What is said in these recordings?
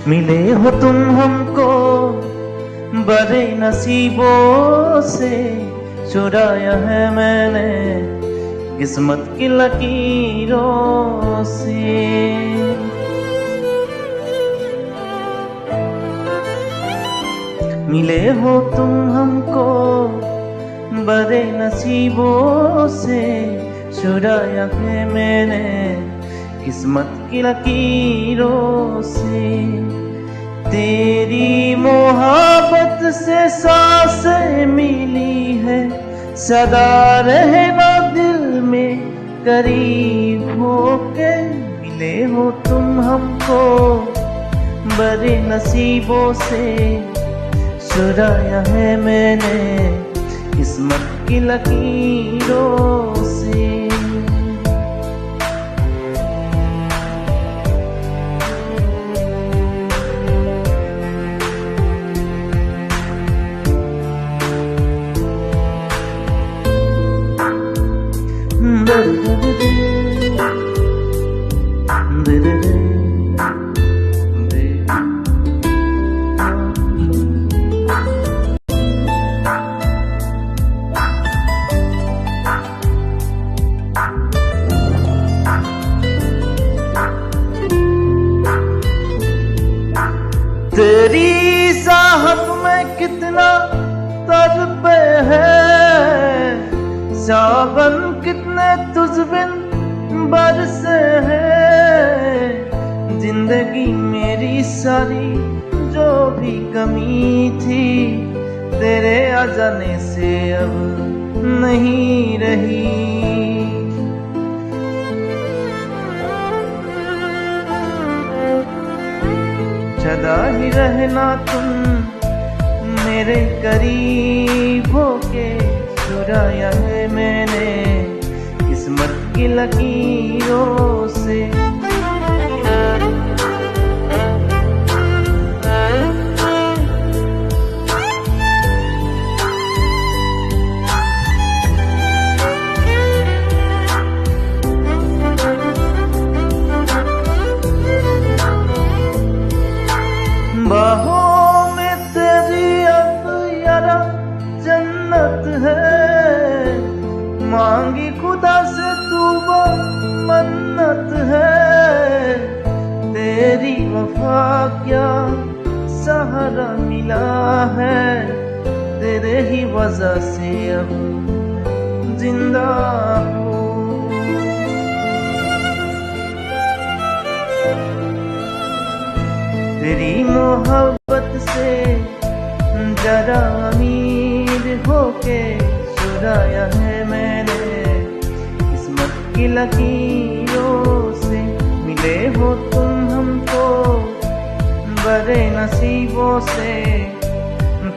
मिले हो तुम हमको बड़े नसीबों से, चुराया है मैंने किस्मत की लकीरों से। मिले हो तुम हमको बड़े नसीबों से, चुराया है मैंने किस्मत की लकीरों से। तेरी मोहब्बत से सांसें मिली है, सदा रहना दिल में करीब होके। मिले हो तुम हमको बड़े नसीबों से, चुराया है मैंने किस्मत की लकीरों से। तेरी चाहत में कितना तड़पे है, सावन कितने तुझ बिन बरसे है। जिंदगी मेरी सारी जो भी कमी थी, तेरे आ जाने से अब नहीं रही। सदा ही रहना तुम मेरे करीब होके, चुराया है मैंने किस्मत की लकीरों से। बाहों में तेरी अब यारा जन्नत है, मांगी खुदा से तू वो मन्नत है। तेरी वफा क्या सहारा मिला है, तेरे ही वजह से अब जिंदा हूँ। तेरी मोहब्बत से जरा अमीर होके, चुराया है मैंने किस्मत की लकीरों से। मिले हो तुम हमको बड़े नसीबों से,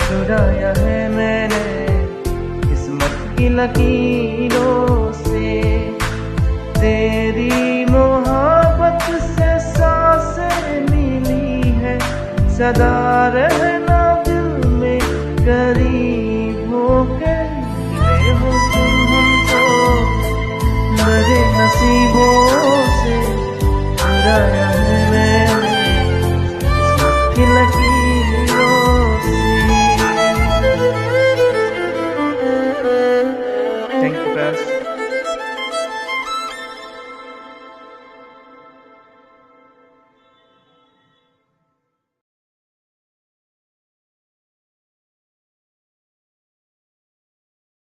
चुराया है मैंने किस्मत की लकीरों से। तेरी मोहब्बत से सांसें मिली है, सदा